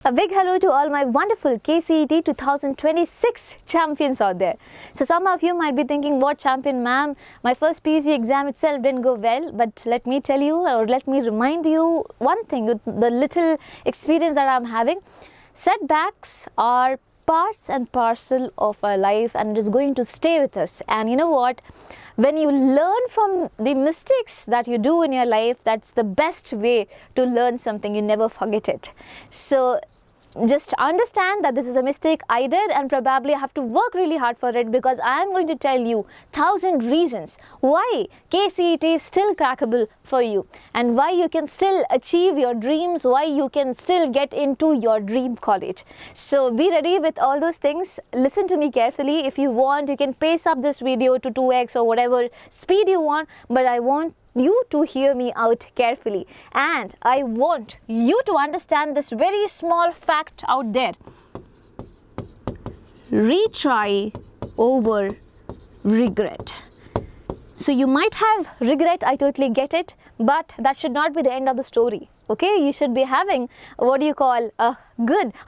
A big hello to all my wonderful KCET 2026 champions out there. So some of you might be thinking, what champion, ma'am? My first PUC exam itself didn't go well, but let me tell you, or let me remind you one thing with the little experience that I'm having. Setbacks are parts and parcel of our life, and it is going to stay with us. And you know what? When you learn from the mistakes that you do in your life, that's the best way to learn something. You never forget it. So just understand that this is a mistake I did, and probably I have to work really hard for it, because I am going to tell you 1,000 reasons why KCET is still crackable for you, and why you can still achieve your dreams, why you can still get into your dream college. So be ready with all those things. Listen to me carefully. If you want, you can pace up this video to 2x or whatever speed you want, but I want you to hear me out carefully, and I want you to understand this very small fact out there. Retry over regret. So you might have regret, I totally get it, but that should not be the end of the story. Okay, you should be having what do you call a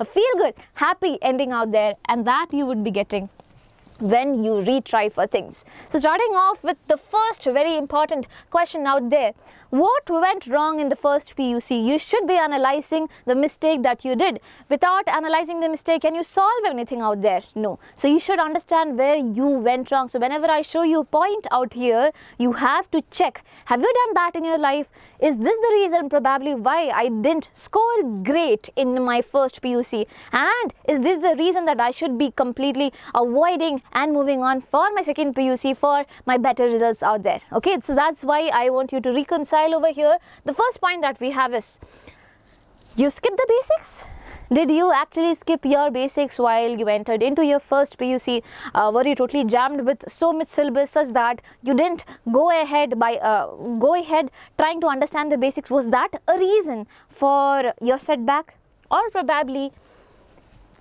feel good, happy ending out there, and that you would be getting when you retry for things. So starting off with the first very important question out there. What went wrong in the first PUC? You should be analyzing the mistake that you did. Without analyzing the mistake, can you solve anything out there? No. So you should understand where you went wrong. So whenever I show you a point out here, you have to check. Have you done that in your life? Is this the reason probably why I didn't score great in my first PUC? And is this the reason that I should be completely avoiding and moving on for my second PUC for my better results out there? Okay, so that's why I want you to reconcile over here. The first point that we have is, you skip the basics. Did you actually skip your basics while you entered into your first PUC? Were you totally jammed with so much syllabus such that you didn't go ahead trying to understand the basics? Was that a reason for your setback? Or probably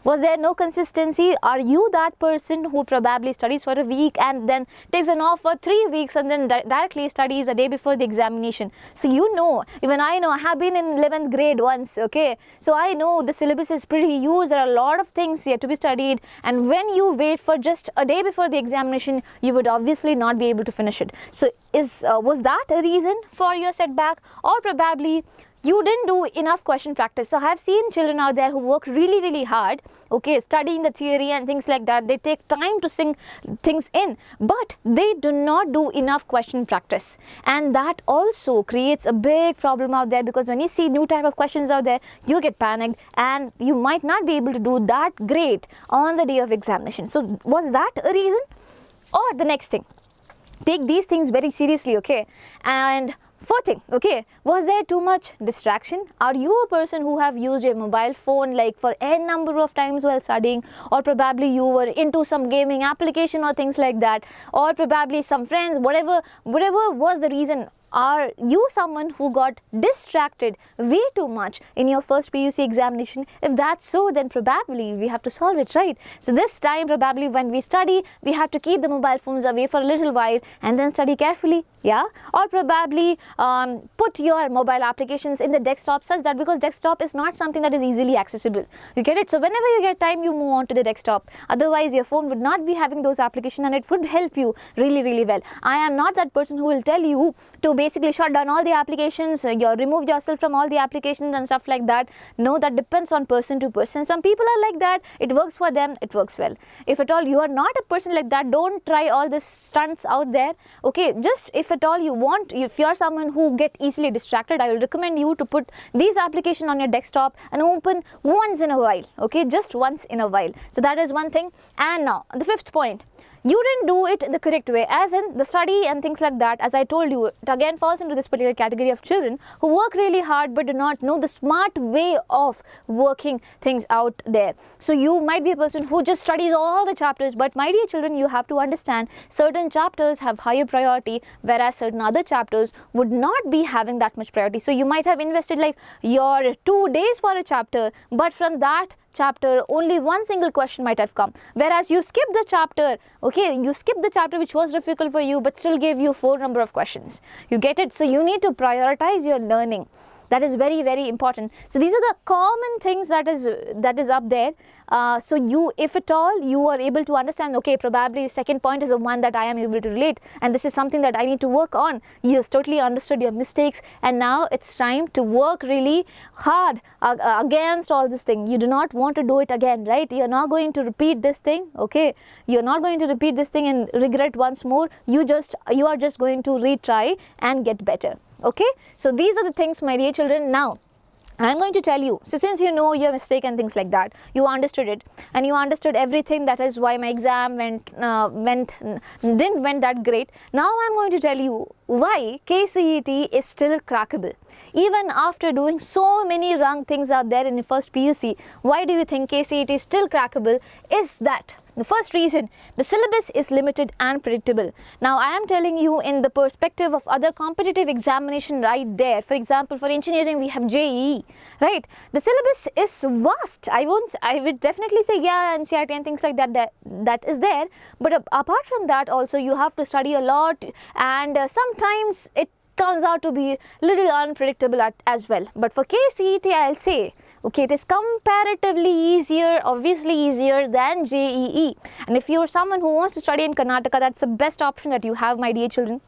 was there no consistency? Are you that person who probably studies for a week and then takes an off for 3 weeks and then directly studies a day before the examination? So you know, even I know, I have been in 11th grade once, okay? So I know the syllabus is pretty huge. There are a lot of things yet to be studied, and when you wait for just a day before the examination, you would obviously not be able to finish it. So was that a reason for your setback? Or probably you didn't do enough question practice. So I have seen children out there who work really hard, okay, studying the theory and things like that. They take time to sink things in, but they do not do enough question practice, and that also creates a big problem out there, because when you see new type of questions out there, you get panicked and you might not be able to do that great on the day of examination. So was that a reason? Or the next thing, take these things very seriously, okay? And fourth thing, okay, was there too much distraction? Are you a person who have used your mobile phone like for n number of times while studying? Or probably you were into some gaming application or things like that, or probably some friends, whatever was the reason. Are you someone who got distracted way too much in your first PUC examination? If that's so, then probably we have to solve it, right? So this time, probably when we study, we have to keep the mobile phones away for a little while and then study carefully, yeah? Or probably put your mobile applications in the desktop, such that, because desktop is not something that is easily accessible. You get it? So whenever you get time, you move on to the desktop. Otherwise, your phone would not be having those applications, and it would help you really well. I am not that person who will tell you to basically shut down all the applications, remove yourself from all the applications and stuff like that. No, that depends on person to person. Some people are like that, it works for them, it works well. If at all you are not a person like that, don't try all these stunts out there, okay? Just if at all you want, if you are someone who get easily distracted, I will recommend you to put these applications on your desktop and open once in a while, okay? Just once in a while. So that is one thing. And now the fifth point, you didn't do it the correct way, as in the study and things like that. As I told you, it again falls into this particular category of children who work really hard but do not know the smart way of working things out there. So you might be a person who just studies all the chapters, but my dear children, you have to understand certain chapters have higher priority, whereas certain other chapters would not be having that much priority. So you might have invested like your 2 days for a chapter, but from that chapter only one single question might have come, whereas you skipped the chapter, okay, you skipped the chapter which was difficult for you but still gave you 4 number of questions. You get it? So you need to prioritize your learning. That is very, very important. So these are the common things that is up there. So you, if at all you are able to understand, okay, probably the second point is the one that I am able to relate, and this is something that I need to work on. You have totally understood your mistakes, and now it's time to work really hard against all this thing. You do not want to do it again, right? You're not going to repeat this thing, okay? You're not going to repeat this thing and regret once more. You are just going to retry and get better, okay? So these are the things, my dear children. Now I'm going to tell you, so since you know your mistake and things like that, you understood it, and you understood everything, that is why my exam didn't went that great. Now I'm going to tell you why KCET is still crackable. Even after doing so many wrong things out there in the first PUC, why do you think KCET is still crackable? Is that the first reason, the syllabus is limited and predictable. Now I am telling you in the perspective of other competitive examination right there. For example, for engineering we have JEE, right? The syllabus is vast. I would definitely say, yeah, NCERT and things like that is there, but apart from that also you have to study a lot, and sometimes it comes out to be little unpredictable as well. But for KCET, I'll say, okay, it is comparatively easier, obviously easier than JEE. And if you're someone who wants to study in Karnataka, that's the best option that you have, my dear children.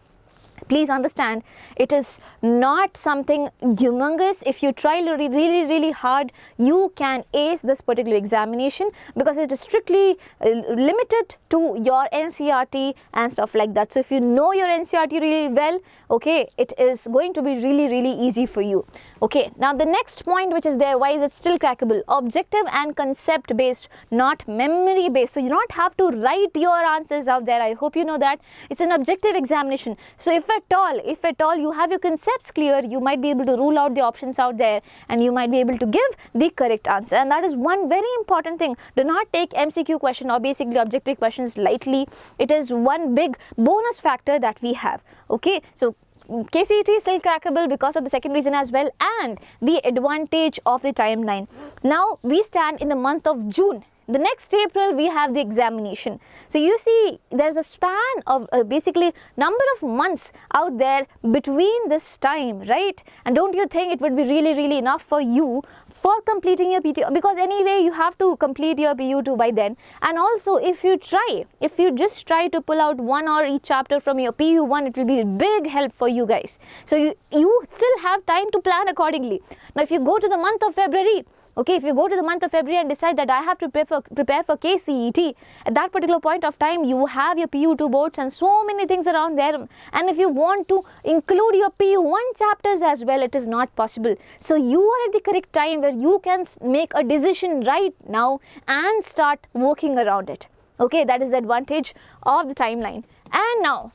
Please understand, it is not something humongous. If you try really hard, you can ace this particular examination, because it is strictly limited to your NCERT and stuff like that. So if you know your NCERT really well, okay, it is going to be really easy for you. Okay, now the next point which is there, why is it still crackable? Objective and concept based, not memory based. So you don't have to write your answers out there. I hope you know that. It's an objective examination. So if at all you have your concepts clear, you might be able to rule out the options out there, and you might be able to give the correct answer. And that is one very important thing. Do not take MCQ question or basically objective questions lightly. It is one big bonus factor that we have. Okay, so KCET is still crackable because of the second reason as well, and the advantage of the timeline. Now we stand in the month of June. The next April we have the examination. So you see, there's a span of basically number of months out there between this time, right? And don't you think it would be really enough for you for completing your PU? Because anyway you have to complete your PU2 by then. And also if you just try to pull out one or each chapter from your PU1, it will be a big help for you guys. So you still have time to plan accordingly. Now if you go to the month of February, okay, if you go to the month of February and decide that I have to prepare for KCET, at that particular point of time, you have your PU2 boards and so many things around there. And if you want to include your PU1 chapters as well, it is not possible. So you are at the correct time where you can make a decision right now and start working around it. Okay, that is the advantage of the timeline. And now,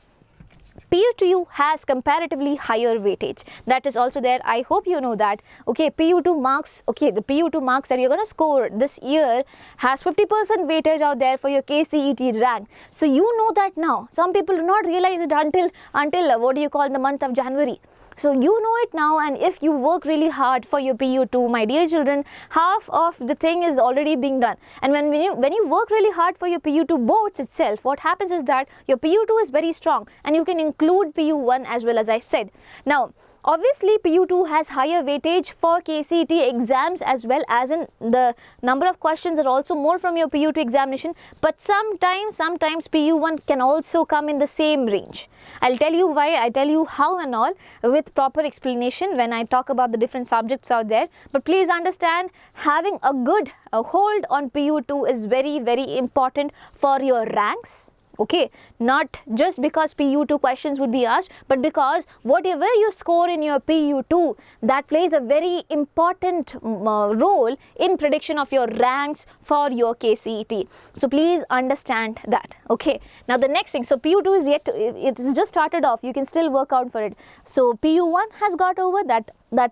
PU2 has comparatively higher weightage. That is also there. I hope you know that. Okay, PU2 marks, okay, the PU2 marks that you're going to score this year has 50% weightage out there for your KCET rank. So you know that now. Some people do not realize it until what do you call, the month of January. So you know it now, and if you work really hard for your PU2, my dear children, half of the thing is already being done. And when you work really hard for your PU2 boards itself, what happens is that your PU2 is very strong, and you can include PU1 as well, as I said. Now, obviously, PU2 has higher weightage for KCET exams, as well as in the number of questions are also more from your PU2 examination, but sometimes PU1 can also come in the same range. I'll tell you why, I'll tell you how and all with proper explanation when I talk about the different subjects out there. But please understand, having a good hold on PU2 is very important for your ranks. Okay, not just because PU2 questions would be asked, but because whatever you score in your PU2, that plays a very important role in prediction of your ranks for your KCET. So please understand that. Okay, now the next thing, so PU2 is it's just started off, you can still work out for it. So PU1 has got over, that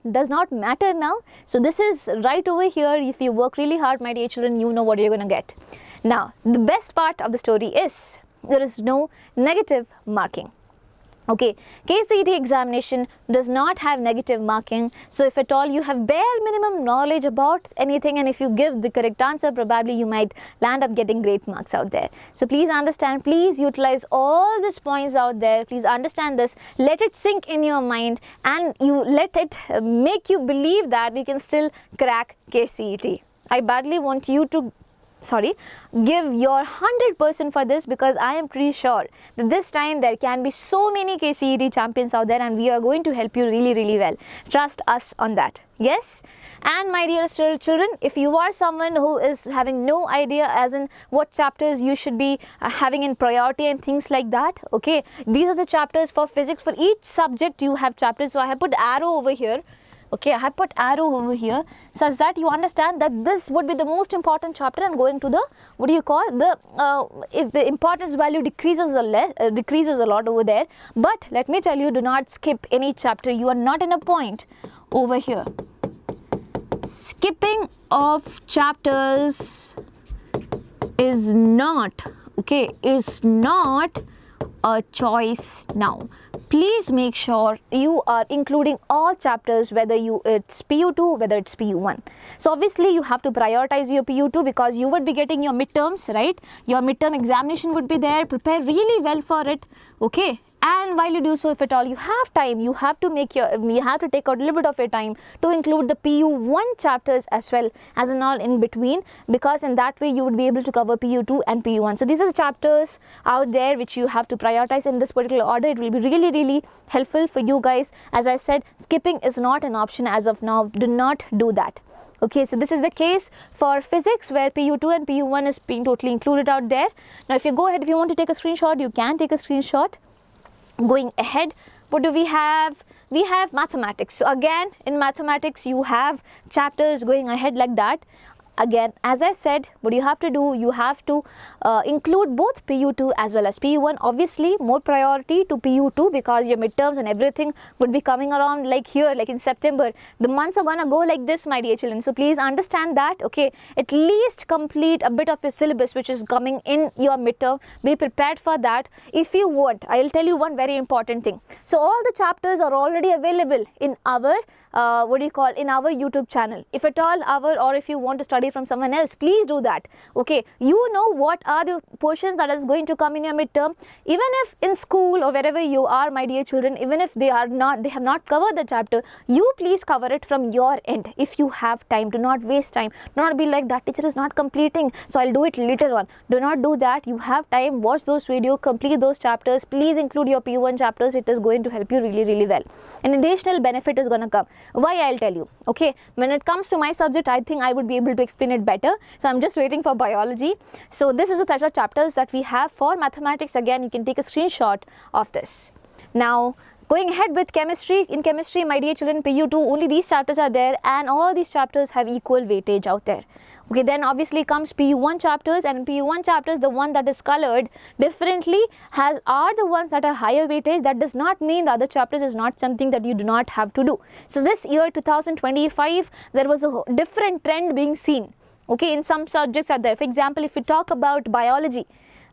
does not matter now. So this is right over here. If you work really hard, my dear children, you know what you're going to get. Now, the best part of the story is, there is no negative marking. Okay, KCET examination does not have negative marking. So if at all you have bare minimum knowledge about anything, and if you give the correct answer, probably you might land up getting great marks out there. So please understand, please utilize all these points out there. Please understand this, let it sink in your mind, and you let it make you believe that you can still crack KCET. I badly want you to give your 100% for this, because I am pretty sure that this time there can be so many KCET champions out there, and we are going to help you really well. Trust us on that. Yes? And my dear children, if you are someone who is having no idea as in what chapters you should be having in priority and things like that, okay, these are the chapters for physics. For each subject you have chapters. So I have put arrow over here. Okay, I have put arrow over here such that you understand that this would be the most important chapter, and going to the, what do you call, the if the importance value decreases a lot over there. But let me tell you, do not skip any chapter. You are not in a point over here. Skipping of chapters is not, okay, is not a choice now. Please make sure you are including all chapters, whether it's PU2, whether it's PU1. So obviously you have to prioritize your PU2, because you would be getting your midterms, right? Your midterm examination would be there. Prepare really well for it, okay? And while you do so, if at all you have time, you have to take out a little bit of your time to include the PU1 chapters as well as an all in between, because in that way you would be able to cover PU2 and PU1. So these are the chapters out there which you have to prioritize in this particular order. It will be really helpful for you guys. As I said, skipping is not an option as of now. Do not do that. Okay, so this is the case for physics, where PU2 and PU1 is being totally included out there. Now if you go ahead, if you want to take a screenshot, you can take a screenshot. Going ahead, what do we have? We have mathematics. So again, in mathematics you have chapters going ahead like that. Again, as I said, what you have to do, you have to include both PU2 as well as PU1. Obviously, more priority to PU2, because your midterms and everything would be coming around like here, like in September. The months are gonna go like this, my dear children. So please understand that, okay? At least complete a bit of your syllabus which is coming in your midterm. Be prepared for that. If you want, I'll tell you one very important thing. So all the chapters are already available in our in our YouTube channel. If at all or if you want to study from someone else, please do that. Okay, you know what are the portions that is going to come in your midterm. Even if in school or wherever you are, my dear children, even if they have not covered the chapter, you please cover it from your end if you have time. Do not waste time. Do not be like, that teacher is not completing, so I'll do it later on. Do not do that. You have time. Watch those videos, complete those chapters. Please include your PU1 chapters. It is going to help you really well. An additional benefit is going to come. Why? I'll tell you. Okay, when it comes to my subject, I think I would be able to explain it better. So I'm just waiting for biology. So this is the type of chapters that we have for mathematics. Again, you can take a screenshot of this. Now, going ahead with chemistry. In chemistry, my dear children, PU2, only these chapters are there, and all these chapters have equal weightage out there. Okay, then obviously comes PU1 chapters, and in PU1 chapters, the one that is colored differently are the ones that are higher weightage. That does not mean the other chapters is not something that you do not have to do. So this year 2025, there was a different trend being seen. Okay, in some subjects are there. For example, if you talk about biology,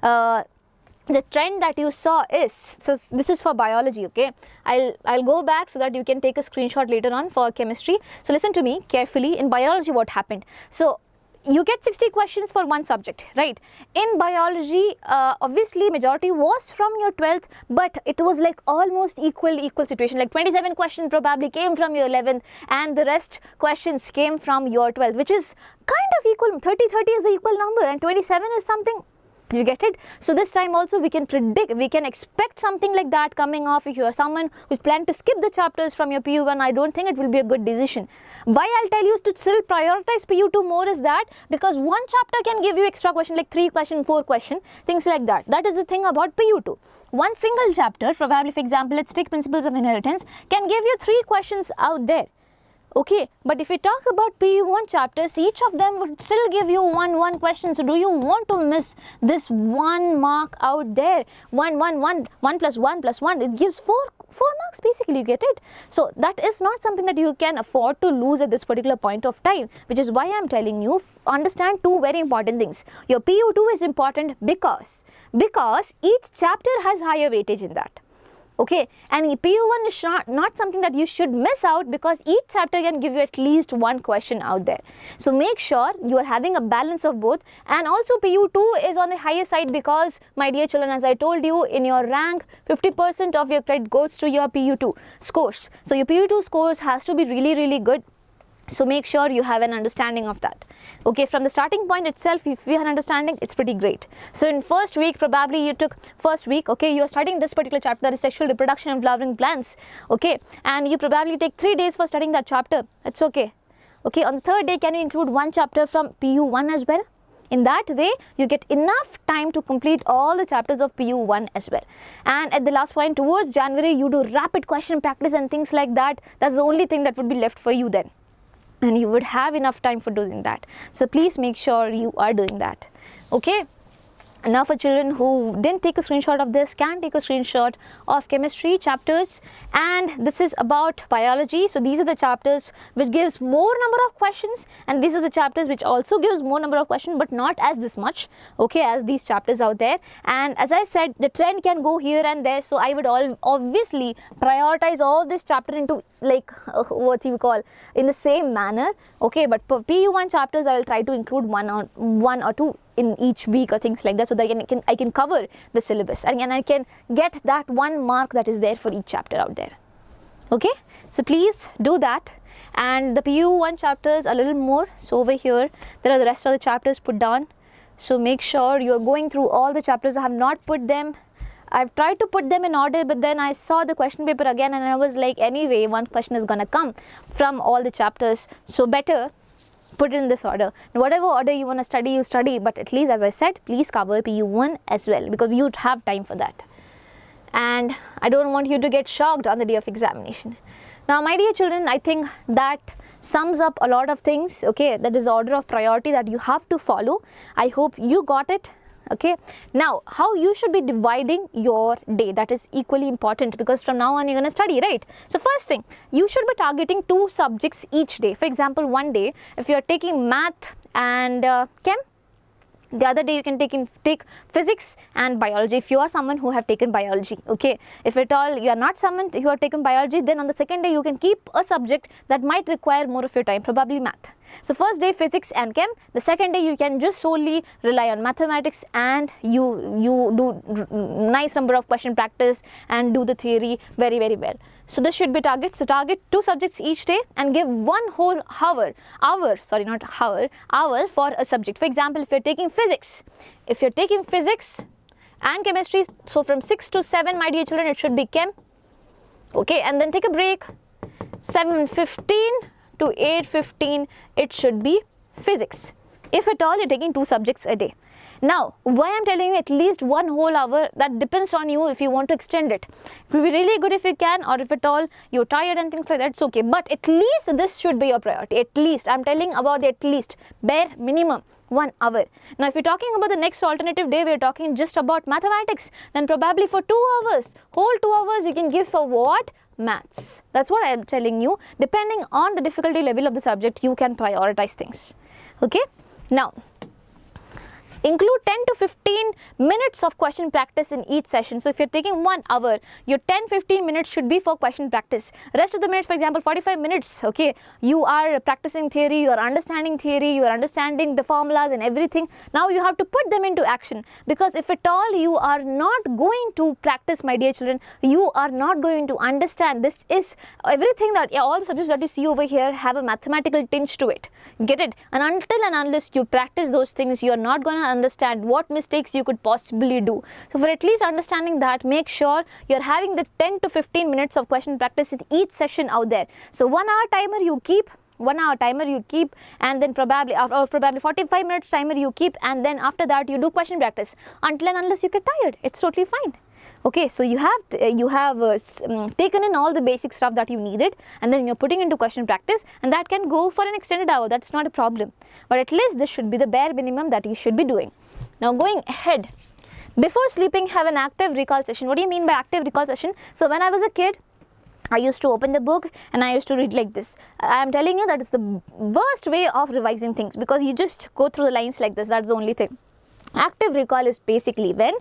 the trend that you saw is, so this is for biology, okay? I'll go back so that you can take a screenshot later on for chemistry. So listen to me carefully. In biology, what happened? So you get 60 questions for one subject, right? In biology, obviously majority was from your 12th, but it was like almost equal situation. Like 27 questions probably came from your 11th, and the rest questions came from your 12th, which is kind of equal. 30 is the equal number, and 27 is something. You get it? So this time also we can predict, we can expect something like that coming off. If you are someone who's planned to skip the chapters from your PU1, I don't think it will be a good decision. Why I'll tell you to still prioritize PU2 more is that because one chapter can give you extra question, like 3 question, 4 question, things like that. That is the thing about PU2. One single chapter, probably for example, let's take principles of inheritance, can give you 3 questions out there. Okay, but if we talk about PU1 chapters, each of them would still give you one question. So do you want to miss this 1 mark out there? 1 plus 1 plus 1, it gives 4 marks basically, you get it? So that is not something that you can afford to lose at this particular point of time, which is why I am telling you, understand 2 very important things. Your PU2 is important because each chapter has higher weightage in that. Okay, and PU1 is not something that you should miss out, because each chapter can give you at least one question out there. So make sure you are having a balance of both. And also PU2 is on the higher side, because my dear children, as I told you, in your rank 50% of your credit goes to your PU2 scores. So your PU2 scores has to be really good. So make sure you have an understanding of that. Okay, from the starting point itself, if you have an understanding, it's pretty great. So in first week, probably you took first week, okay, you are studying this particular chapter, that is sexual reproduction and flowering plants, okay, and you probably take 3 days for studying that chapter. It's okay. Okay, on the third day, can you include one chapter from PU1 as well? In that way, you get enough time to complete all the chapters of PU1 as well. And at the last point, towards January, you do rapid question practice and things like that. That's the only thing that would be left for you then. And you would have enough time for doing that. So please make sure you are doing that. Okay. Now for children who didn't take a screenshot of this, can take a screenshot of chemistry chapters, and this is about biology. So these are the chapters which gives more number of questions, and these are the chapters which also gives more number of questions, but not as this much, okay, as these chapters out there. And as I said, the trend can go here and there, so I would obviously prioritize all this chapter into like what you call in the same manner, okay, but for PU1 chapters I will try to include one or two in each week or things like that, so that I can cover the syllabus, and I can get that 1 mark that is there for each chapter out there. Okay, so please do that. And the PU1 chapters a little more, so over here there are the rest of the chapters put down, so make sure you are going through all the chapters. I have not put them, I've tried to put them in order, but then I saw the question paper again and I was like, anyway, one question is gonna come from all the chapters, so better put it in this order. Whatever order you want to study, you study, but at least, as I said, please cover PU1 as well, because you'd have time for that. And I don't want you to get shocked on the day of examination. Now, my dear children, I think that sums up a lot of things, okay, that is the order of priority that you have to follow. I hope you got it. Okay, now how you should be dividing your day, that is equally important, because from now on you're going to study, right? So first thing, you should be targeting 2 subjects each day. For example, one day if you are taking math and chem, the other day you can take physics and biology if you are someone who have taken biology. Okay, if at all you are not someone who have taken biology, then on the second day you can keep a subject that might require more of your time, probably math. So first day physics and chem, the second day you can just solely rely on mathematics, and you do nice number of question practice and do the theory very well. So this should be target. So target 2 subjects each day and give 1 whole hour for a subject. For example, if you're taking physics and chemistry, so from 6 to 7, my dear children, it should be chem. Okay, and then take a break. 7:15 to 8:15, it should be physics. If at all you're taking 2 subjects a day. Now, why I'm telling you at least 1 whole hour, that depends on you if you want to extend it. It will be really good if you can, or if at all you're tired and things like that, it's okay. But at least this should be your priority. At least, I'm telling about the at least, bare minimum 1 hour. Now, if you're talking about the next alternative day, we're talking just about mathematics, then probably for 2 hours, whole 2 hours you can give for what? Maths. That's what I'm telling you. Depending on the difficulty level of the subject, you can prioritize things. Okay? Now, include 10 to 15 minutes of question practice in each session. So if you're taking 1 hour, your 10-15 minutes should be for question practice. Rest of the minutes, for example, 45 minutes, okay, you are practicing theory, you are understanding the formulas and everything. Now you have to put them into action, because if at all you are not going to practice, my dear children, you are not going to understand. This is everything that, all the subjects that you see over here have a mathematical tinge to it. Get it? And until and unless you practice those things, you are not going to understand what mistakes you could possibly do. So for at least understanding that, make sure you're having the 10 to 15 minutes of question practice in each session out there. So 1 hour timer you keep, and then probably 45 minutes timer you keep, and then after that you do question practice until and unless you get tired. It's totally fine. Okay, so you have taken in all the basic stuff that you needed, and then you're putting into question practice, and that can go for an extended hour. That's not a problem. But at least this should be the bare minimum that you should be doing. Now going ahead, before sleeping, have an active recall session. What do you mean by active recall session? So when I was a kid, I used to open the book and I used to read like this. I am telling you that is the worst way of revising things, because you just go through the lines like this. That's the only thing. Active recall is basically when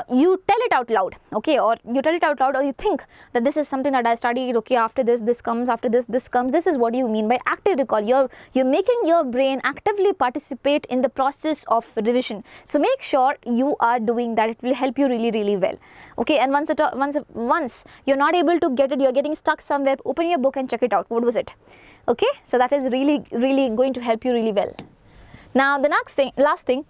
you tell it out loud, okay, or you tell it out loud, or you think that this is something that I studied, okay, after this comes, after this comes. This is what you mean by active recall. You're making your brain actively participate in the process of revision. So make sure you are doing that. It will help you really well, okay. And once you're not able to get it, you're getting stuck somewhere, open your book and check it out. What was it? Okay, so that is really going to help you really well. Now the last thing,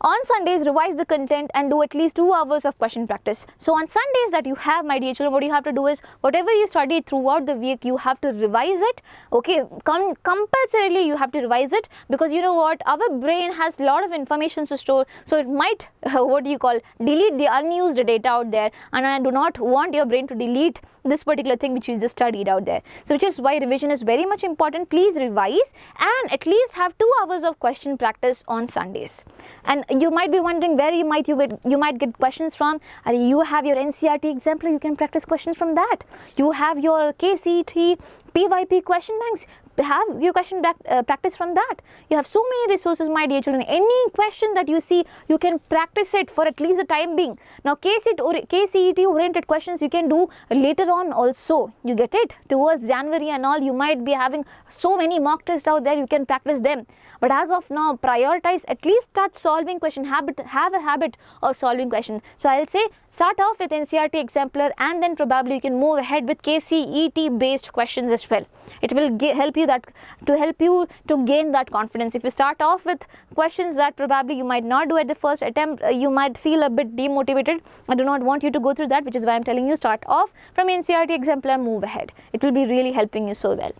on Sundays, revise the content and do at least 2 hours of question practice. So on Sundays that you have, my dear children, what you have to do is, whatever you studied throughout the week, you have to revise it, okay. Compulsorily you have to revise it, because you know what, our brain has a lot of information to store, so it might delete the unused data out there, and I do not want your brain to delete this particular thing which you just studied out there. So which is why revision is very much important. Please revise and at least have 2 hours of question practice on Sundays. And you might be wondering where you might get questions from. You have your NCERT exemplar, you can practice questions from that. You have your KCET PYP question banks, have your question practice from that. You have so many resources, my dear children. Any question that you see, you can practice it for at least the time being. Now KCET oriented questions you can do later on also, you get it, towards January and all. You might be having so many mock tests out there, you can practice them. But as of now, prioritize, at least start solving question, have a habit of solving question. So I'll say start off with NCERT exemplar, and then probably you can move ahead with KCET based questions as well. It will help you to gain that confidence. If you start off with questions that probably you might not do at the first attempt, you might feel a bit demotivated. I do not want you to go through that, which is why I'm telling you, start off from NCERT exemplar, move ahead. It will be really helping you so well.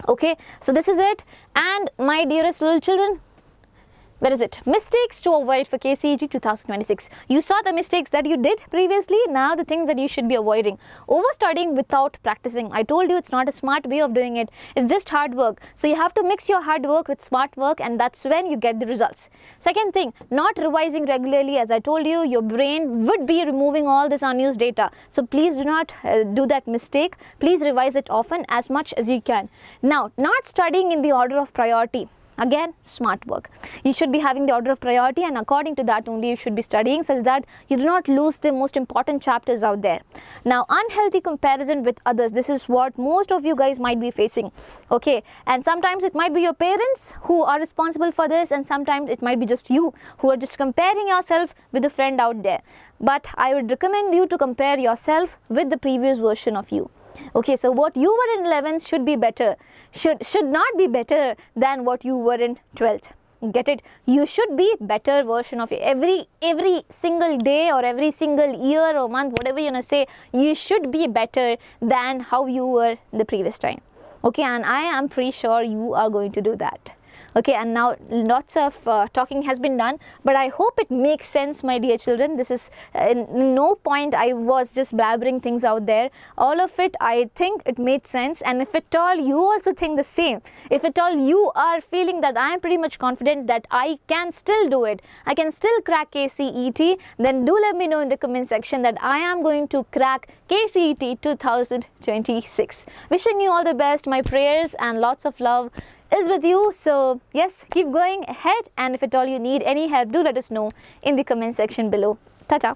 Okay, so this is it. And my dearest little children, where is it? Mistakes to avoid for KCET 2026. You saw the mistakes that you did previously, now the things that you should be avoiding. Overstudying without practicing. I told you it's not a smart way of doing it. It's just hard work. So you have to mix your hard work with smart work, and that's when you get the results. Second thing, not revising regularly. As I told you, your brain would be removing all this unused data. So please do not do that mistake. Please revise it often, as much as you can. Now, not studying in the order of priority. Again, smart work. You should be having the order of priority, and according to that only you should be studying, such that you do not lose the most important chapters out there. Now, unhealthy comparison with others. This is what most of you guys might be facing. Okay, and sometimes it might be your parents who are responsible for this, and sometimes it might be just you who are just comparing yourself with a friend out there. But I would recommend you to compare yourself with the previous version of you. Okay, so what you were in 11th should be better, should not be better than what you were in 12th. Get it? You should be better version of you. Every single day or every single year or month, whatever you want to say, you should be better than how you were the previous time. Okay, and I am pretty sure you are going to do that. Okay, and now lots of talking has been done, but I hope it makes sense, my dear children. This is no point I was just blabbering things out there. All of it, I think it made sense, and if at all you also think the same, if at all you are feeling that I am pretty much confident that I can still do it, I can still crack KCET, then do let me know in the comment section that I am going to crack KCET 2026. Wishing you all the best. My prayers and lots of love is with you. So yes, keep going ahead, and if at all you need any help, do let us know in the comment section below. Ta-ta.